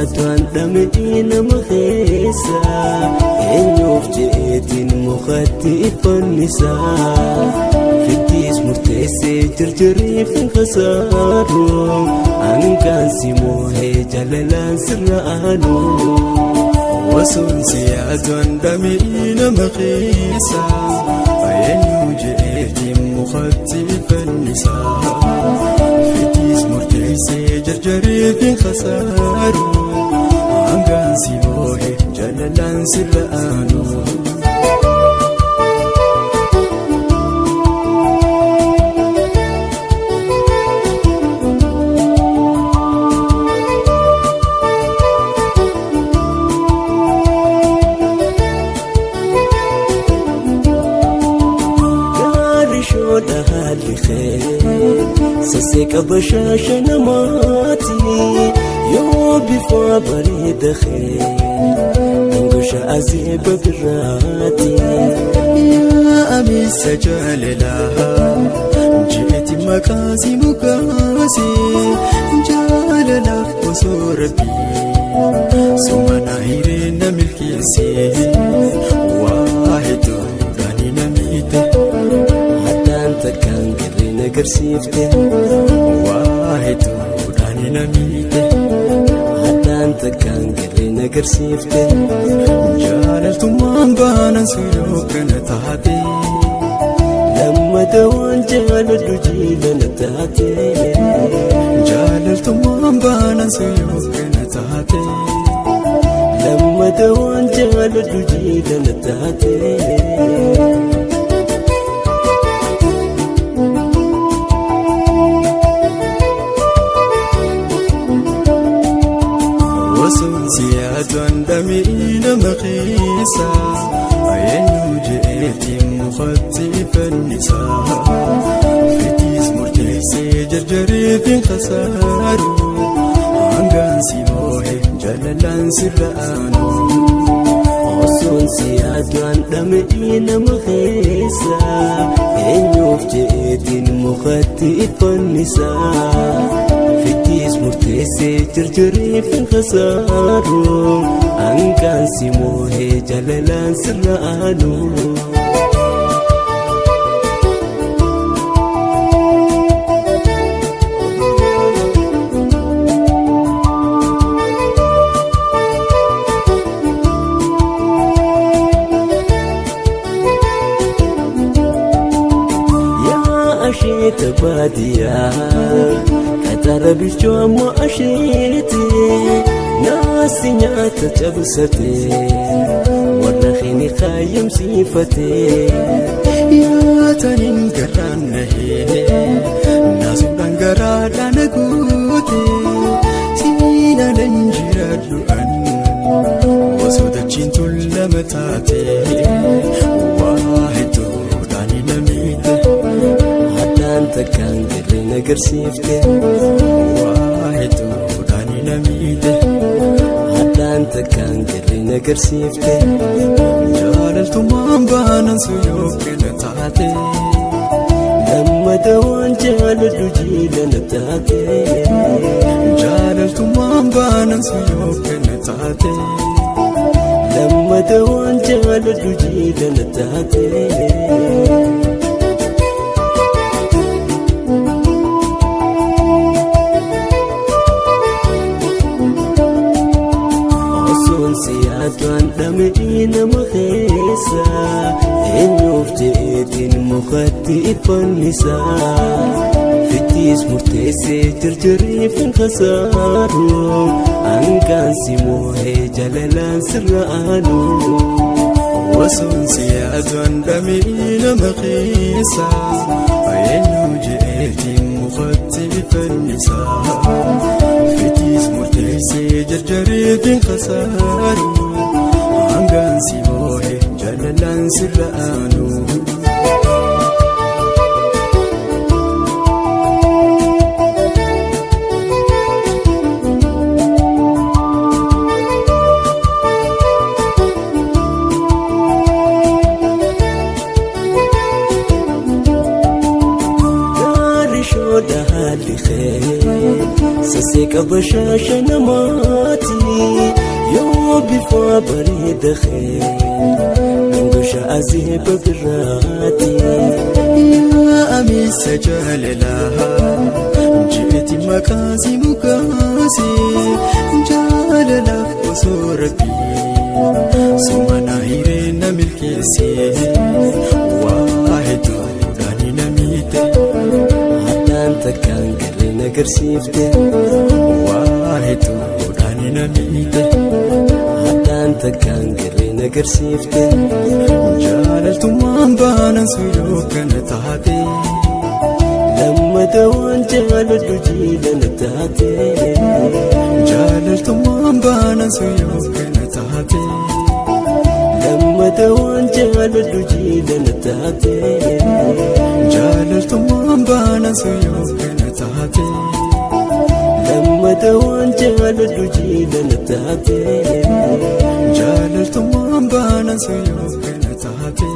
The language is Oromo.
siyaadwaan dhamee nama keessa eenyuuf jeetiin mukatti ifannisaa fittiis murteessee jarjareef hin khasaaru hangaan si moohee jalalaan sirra aanu Wasun siyaadwaan dhamee nama keessa eenyuuf jeetiin mukatti ifannisaa fittiis murteessee jarjareef hin khasaaru hangaan si moohee jalalaan sirra aanu Saseka bashasha namati yo bifa barida khair Dangusha aziba birati Ya ami sajalalaha Jiti makasi mukasi Jalalaf usurbi Sumana hirina milkisi Wahidu dani namite Hatan takkan Nagarsiifte waahidu dhaani namiite haddaan takkaan garee nagarsiifte jaalaltummaan baanan suyoo kana taate lammata waan jaaladhu jiilana taate jaalaltummaan baanan suyoo kana taate lammata waan jaaladhu jiilana taate siyaadwaan dhamee nama keessa eenyuuf jeetiin mukatti ifannisaa fittiis murteessee jarjareef hin khasaaru hangaan si moohee jalalaan sirra aanu Wasun siyaadwaan dhamee nama keessa eenyuuf jeetiin mukatti ifannisaa fittiis murteessee jarjareef hin khasaaru hangaan si moohee jalalaan sirra aanu Ashita baadiyaa katara bichoo ammoo ashiiti naasi nyaata cabsate warra khini khayyamsiifate yaataniin garaan nahee naasuudhaan garaadhaan guute siidhaan jiraadhu an osoo dachiin tullama taate waahidu dhaani namiite takkaan garee nagarsiifte waahidu dhaani namiite haddaan takkaan garee nagarsiifte jaalaltummaan baanan suyoo kana taate lammata waan jaaladhu jiilana taate jaalaltummaan baanan suyoo kana taate lammata waan jaaladhu jiilana taate siyaadwaan dhamee nama keessa eenyuuf jeetiin mukatti ifannisaa fittiis murteessee jarjareef hin khasaaru hangaan si moohee jalalaan sirra aanu Wasun siyaadwaan dhamee nama keessa eenyuuf jeetiin mukatti ifannisaa fittiis murteessee jarjareef hin khasaaru hangaan si moohee jalalaan sirra aanu jaalalli kee saseeqa bashaasha namaati yoo bifa bareeda kee gangosha azeeba biraati yaa amiisa jaalalaa jeeti maqaasi mukaasi jaalalaaf osoo rabbii sumana hireena milkeesse waa hedduudhaan na miite haddaan takkaan garee nagarsiifte waa hedduudhaan na miite haddaan takkaan garee nagarsiifte jaalaltummaan baanan suyoo kana taate lammata waan jaaladhu jiilana taate jaalaltummaan baanan suyoo kana taate lammata waan jaaladhu jiilana taate jaalaltummaan baanan suyoo kana taate lammata waan jaaladhu jiilana taate jaalaltummaan baanan suyoo kana taate.